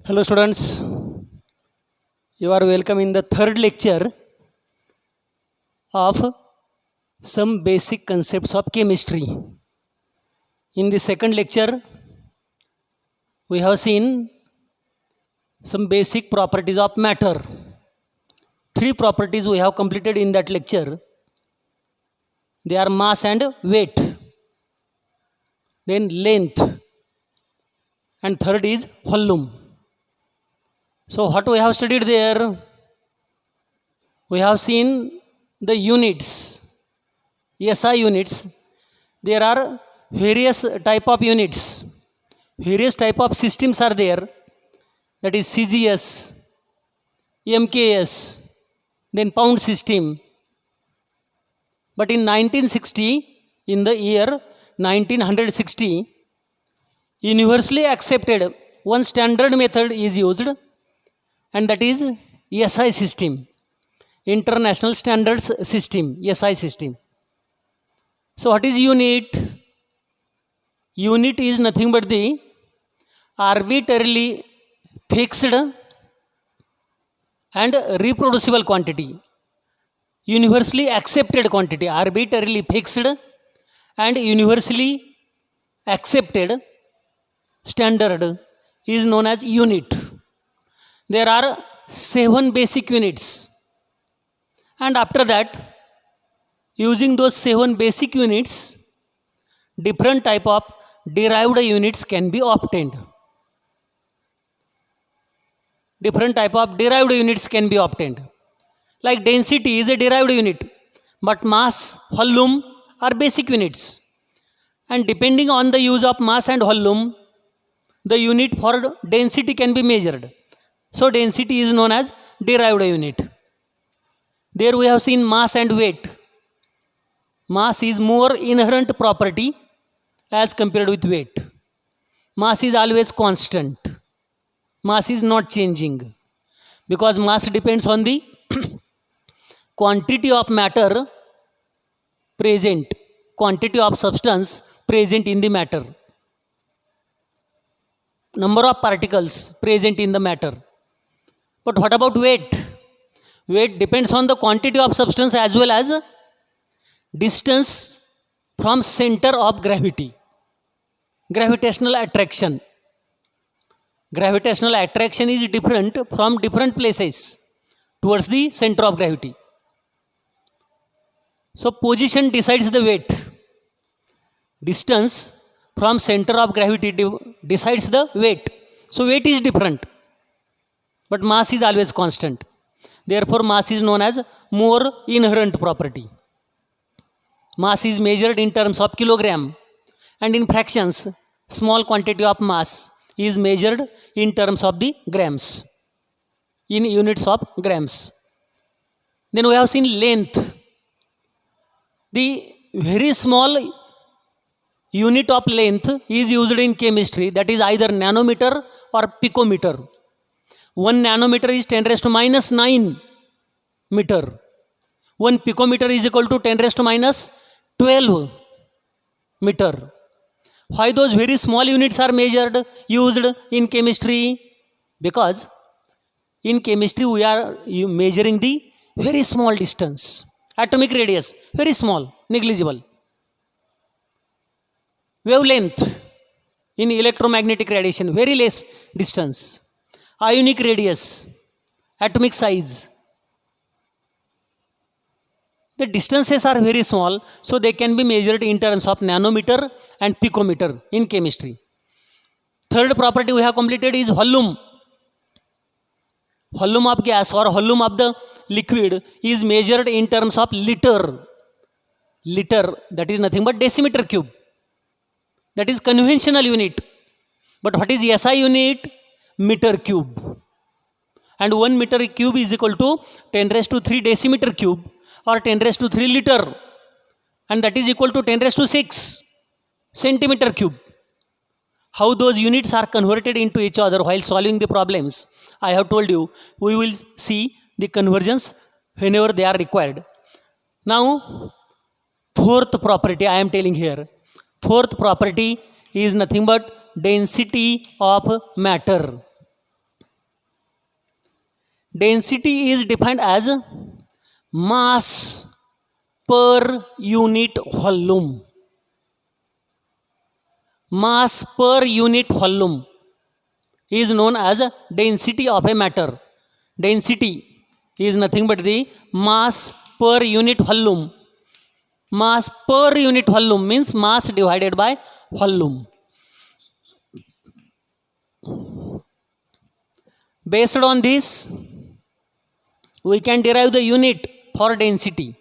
Hello students, you are welcome in the third lecture of some basic concepts of chemistry. In the second lecture, we have seen some basic properties of matter. Three properties we have completed in that lecture. They are mass and weight, then length, and third is volume. So what we have studied there? We have seen the units, SI units. There are various type of units. Various type of systems are there. That is CGS, MKS, then pound system. But in 1960, in the year 1960, universally accepted one standard method is used, and that is SI system, International Standards System, SI system. So what is unit? Unit is nothing but the arbitrarily fixed and reproducible quantity. Universally accepted quantity, arbitrarily fixed and universally accepted standard is known as unit. There are 7 basic units, and after that, using those 7 basic units, different type of derived units can be obtained. Different type of derived units can be obtained. Like density is a derived unit, but mass, volume are basic units. And depending on the use of mass and volume, the unit for density can be measured. So density is known as derived unit. There we have seen mass and weight. Mass is more inherent property as compared with weight. Mass is always constant. Mass is not changing, because mass depends on the quantity of matter present, quantity of substance present in the matter, number of particles present in the matter. But what about weight? Weight depends on the quantity of substance as well as distance from center of gravity, gravitational attraction. Gravitational attraction is different from different places towards the center of gravity. So position decides the weight. Distance from center of gravity decides the weight. So weight is different, but mass is always constant. Therefore mass is known as more inherent property. Mass is measured in terms of kilogram, and in fractions, small quantity of mass is measured in terms of the grams, in units of grams. Then we have seen length. The very small unit of length is used in chemistry, that is either nanometer or picometer. 1 nanometer is 10 raised to minus 9 meter. 1 picometer is equal to 10 raised to minus 12 meter. Why those very small units are used in chemistry? Because in chemistry we are measuring the very small distance. Atomic radius, very small, negligible. Wavelength in electromagnetic radiation, very less distance. Ionic radius, atomic size. The distances are very small, so they can be measured in terms of nanometer and picometer in chemistry. Third property we have completed is volume. Volume of gas or volume of the liquid is measured in terms of liter. Liter, that is nothing but decimeter cube. That is conventional unit. But what is SI unit? Meter cube. And 1 meter cube is equal to 10 raised to 3 decimeter cube, or 10 raised to 3 liter, and that is equal to 10 raised to 6 centimeter cube. How those units are converted into each other while solving the problems, I have told you. We will see the conversions whenever they are required. Now, fourth property I am telling here. Fourth property is nothing but density of matter. Density is defined as mass per unit volume. Mass per unit volume is known as density of a matter. Density is nothing but the mass per unit volume. Mass per unit volume means mass divided by volume. Based on this, we can derive the unit for density.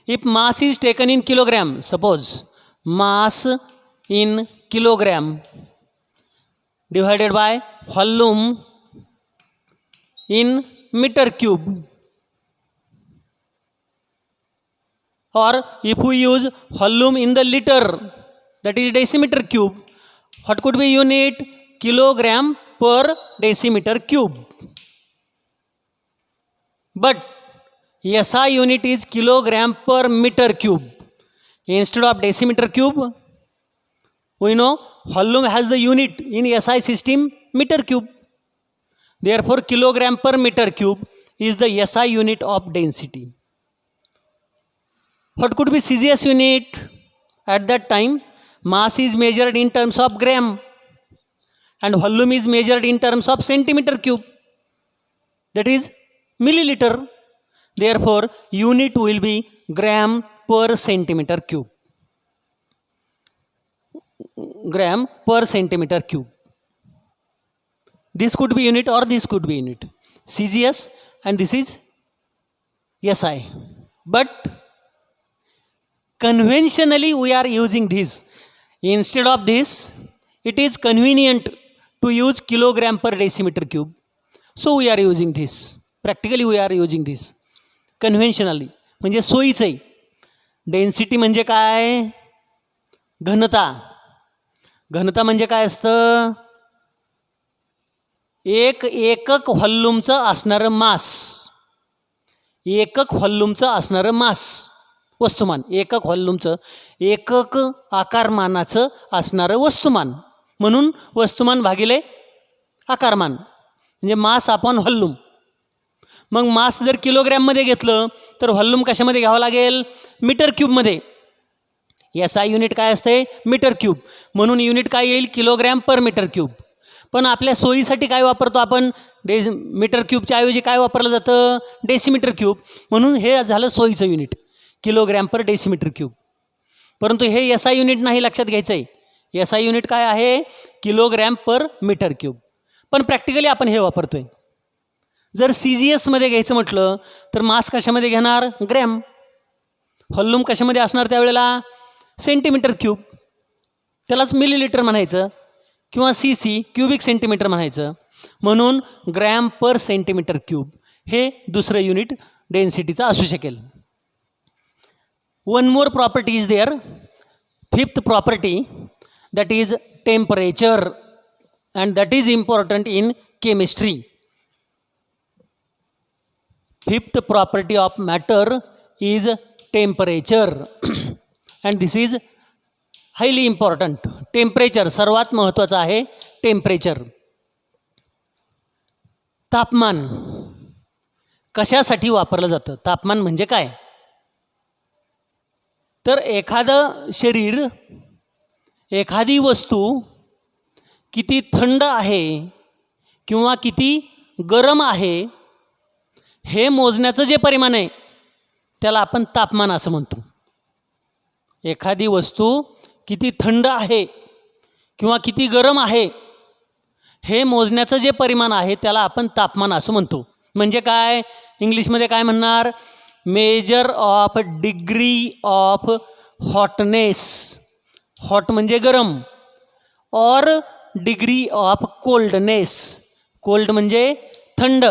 If mass is taken in kilogram, suppose mass in kilogram divided by volume in meter cube, or if we use volume in the liter, that is decimeter cube, what could be unit? Kilogram per decimeter cube. But SI unit is kilogram per meter cube. Instead of decimeter cube, we know volume has the unit in SI system meter cube. Therefore, kilogram per meter cube is the SI unit of density. What could be CGS unit? At that time, mass is measured in terms of gram and volume is measured in terms of centimeter cube. That is milliliter. Therefore, unit will be gram per centimeter cube. Gram per centimeter cube. This could be unit or this could be unit. CGS and this is SI. But conventionally we are using this. Instead of this, it is convenient to use kilogram per decimeter cube. So we are using this. Practically we are using this. Conventionally. म्हणजे सोयीचं आहे. Density म्हणजे काय? घनता. घनता म्हणजे काय असतं? एक एकक व्हॉल्यूमचं असणारं मास. एकक व्हॉल्यूमचं असणारं मास वस्तुमान. एकक व्हॉल्यूमचं एकक आकारमानाचं असणारं वस्तुमान. म्हणून वस्तुमान भागिले आकारमान म्हणजे मास अपॉन व्हॉल्यूम. मग मास जर किलोग्रॅममध्ये घेतलं तर व्हॉल्यूम कशामध्ये घ्यावं लागेल? मीटर क्यूबमध्ये. SI युनिट काय असते? Metre cube. म्हणून युनिट काय येईल? किलोग्रॅम पर मीटर क्यूब. पण आपल्या सोयीसाठी काय वापरतो आपण? मीटर क्यूबच्या ऐवजी काय वापरलं जातं? Decimeter cube. म्हणून हे झालं सोयीचं unit, kilogram per decimeter cube. परंतु हे SI युनिट नाही लक्षात घ्यायचं आहे. SI युनिट काय आहे? किलोग्रॅम पर मीटर क्यूब. पण प्रॅक्टिकली आपण हे वापरतो आहे. जर CGSमध्ये घ्यायचं म्हटलं तर मास कशामध्ये घेणार? ग्रॅम. व्हॉल्यूम कशामध्ये असणार त्यावेळेला? Centimetre cube. त्यालाच मिलीलिटर म्हणायचं किंवा CC क्युबिक सेंटीमीटर म्हणायचं. म्हणून ग्रॅम पर सेंटीमीटर क्यूब हे दुसरं युनिट डेन्सिटीचं असू शकेल. One more property is there. Fifth property, that is temperature, and that is important in chemistry. Fifth property of matter is temperature and this is highly important. Temperature सर्वात महत्त्वाचं आहे. Temperature, तापमान कशासाठी वापरलं जातं? तापमान म्हणजे काय? तर एखादं शरीर, एखादी वस्तू किती थंड आहे किंवा किती गरम आहे हे मोजण्याचं जे परिमाण आहे त्याला आपण तापमान असं म्हणतो. एखादी वस्तू किती थंड आहे किंवा किती गरम आहे हे मोजण्याचं जे परिमाण आहे त्याला आपण तापमान असं म्हणतो. म्हणजे काय? इंग्लिशमध्ये काय म्हणणार? Measure of degree of hotness. Hot म्हणजे गरम. और डिग्री ऑफ कोल्डनेस. कोल्ड म्हणजे थंड.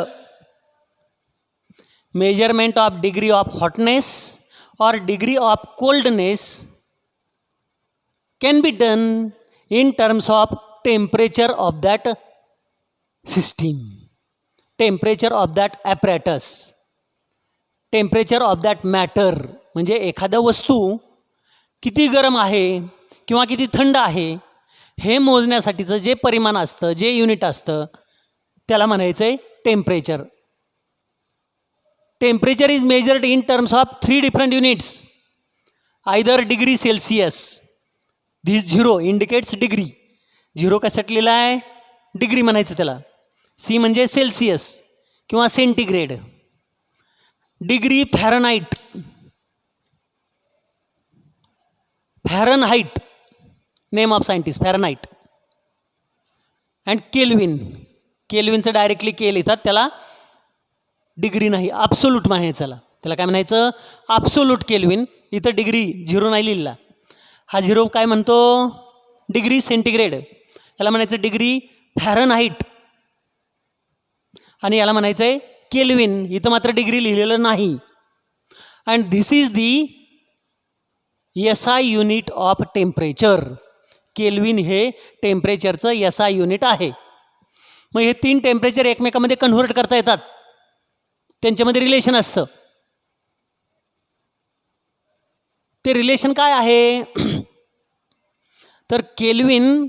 Measurement of degree of hotness और degree of coldness can be done in terms of temperature of that system, temperature of that apparatus, temperature of that matter. म्हणजे एखादा वस्तू किती गरम आहे किंवा किती थंड आहे हे मोजण्यासाठीचं जे परिमाण असतं, जे युनिट असतं त्याला म्हणायचं आहे temperature. Temperature is measured in terms of 3 different units. Either degree Celsius, this 0 indicates degree. 0 कशात लिहिला आहे? डिग्री म्हणायचं त्याला. सी म्हणजे सेल्सियस किंवा centigrade. Degree Fahrenheit, Fahrenheit name of scientist Fahrenheit. And Kelvin, केल्विनचं डायरेक्टली के लिहितात, त्याला डिग्री नाही, ॲब्सोल्यूट म्हणायचं. त्याला काय म्हणायचं? Absolute kelvin. इथं डिग्री 0 नाही लिहिला. हा 0 काय म्हणतो? Degree centigrade. याला म्हणायचं डिग्री फॅरनहाइट आणि याला म्हणायचं आहे केल्विन. इथं मात्र डिग्री लिहिलेलं नाही. And this is the SI unit of temperature. Kelvin हे टेम्परेचरचं SI युनिट आहे. मग हे 3 टेम्परेचर एकमेकांमध्ये कन्व्हर्ट करता येतात, त्यांच्यामध्ये रिलेशन असतं. ते रिलेशन काय आहे? तर kelvin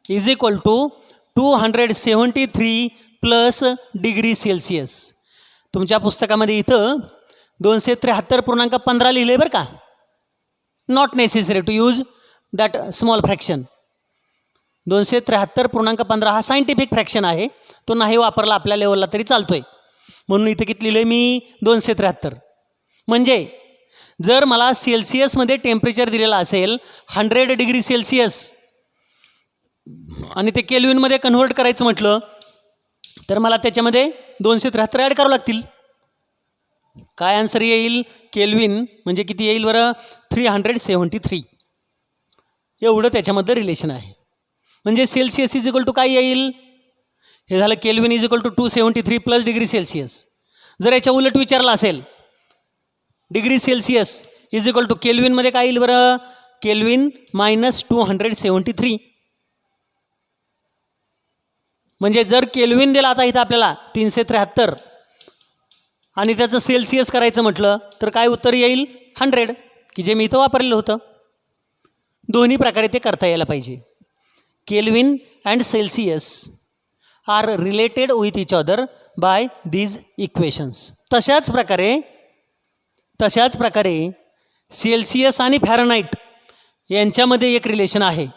is equal to 273 plus degree Celsius. तुमच्या पुस्तकामध्ये इथं 273.15 लिहिले बरं का. Not necessary to use that small fraction. 273.15 हा सायंटिफिक फ्रॅक्शन आहे, तो नाही वापरला आपल्या लेवलला तरी चालतोय. म्हणून इथं किती लिहिले मी? 273. म्हणजे जर मला सेल्सिअसमध्ये टेम्परेचर दिलेलं असेल 100 डिग्री सेल्सिअस आणि ते केल्विनमध्ये कन्व्हर्ट करायचं म्हटलं तर मला त्याच्यामध्ये 273 ॲड करावं लागतील. काय आन्सर येईल? केल्विन म्हणजे किती येईल बरं? 373. एवढं त्याच्यामध्ये रिलेशन आहे. म्हणजे सेल्सिअस इज इक्वल टू काय येईल? हे झालं Kelvin is equal to 273 plus degree Celsius. जर याच्या उलट विचारलं असेल, degree Celsius is equal to केल्विनमध्ये काय येईल बरं? Kelvin minus 273. म्हणजे जर केल्विन दिला आता इथं आपल्याला 373 आणि त्याचं सेल्सिअस करायचं म्हटलं तर काय उत्तर येईल? 100, की जे मी इथं वापरलेलं होतं. दोन्ही प्रकारे ते करता यायला पाहिजे. Kelvin and Celsius are related with each other by these equations. तशाच प्रकारे सेल्सिअस आणि फॅरनहाइट यांच्यामध्ये एक रिलेशन आहे.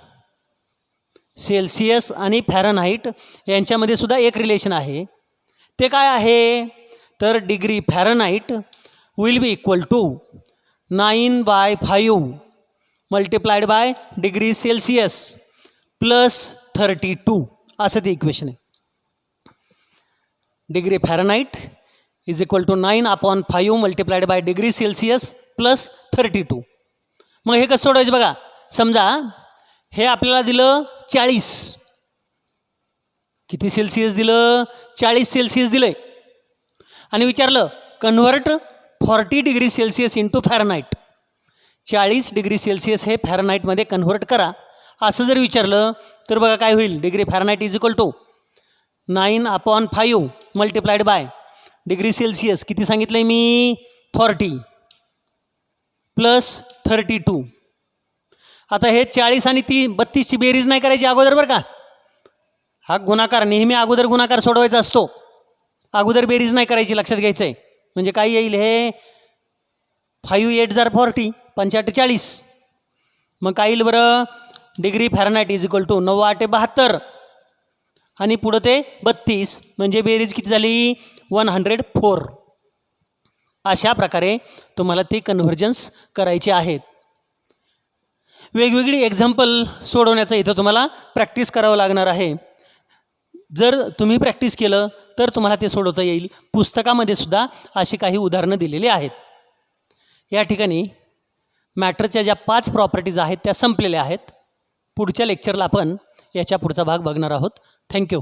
सेल्सिअस आणि फॅरनहाइट यांच्यामध्ये सुद्धा एक रिलेशन आहे. ते काय आहे? तर degree Fahrenheit will be equal to 9/5 multiplied by degree Celsius plus 32 असं ते इक्वेशन आहे. Degree Fahrenheit is equal to 9/5 multiplied by degree Celsius plus 32. मग हे कसं सोडवायचं बघा. समजा हे आपल्याला दिलं 40. किती सेल्सिअस दिलं? 40 सेल्सिअस दिलं आणि विचारलं convert 40 degree Celsius into Fahrenheit. 40 degree Celsius हे फॅरनहाइटमध्ये कन्व्हर्ट करा असं जर विचारलं तर बघा काय होईल? Degree Fahrenheit is equal to 9/5 multiplied by degree Celsius किती सांगितलं आहे मी? 40 प्लस 32. आता हे 40 आणि 32ची बेरीज नाही करायची अगोदर बरं का. हा गुणाकार नेहमी अगोदर गुणाकार सोडवायचा असतो, अगोदर बेरीज नाही करायची, लक्षात घ्यायचं आहे. म्हणजे काय येईल? हे 5 8 जार 40, 5 40. मग काय येईल बरं? Degree Fahrenheit is equal to 9 8 72 आणि पुढं ते 32, म्हणजे बेरीज किती झाली? 104. अशा प्रकारे तुम्हाला ती कन्व्हर्जन्स करायची आहेत. वेगवेगळी एक्झाम्पल सोडवण्याचं इथं तुम्हाला प्रॅक्टिस करावं लागणार आहे. जर तुम्ही प्रॅक्टिस केलं तर तुम्हाला ते सोडवता येईल. पुस्तकामध्ये सुद्धा अशी काही उदाहरणं दिलेली आहेत. या ठिकाणी मॅटरच्या ज्या 5 प्रॉपर्टीज आहेत त्या संपलेल्या आहेत. पुढच्या लेक्चरला आपण याच्या पुढचा भाग बघणार आहोत. थँक्यू.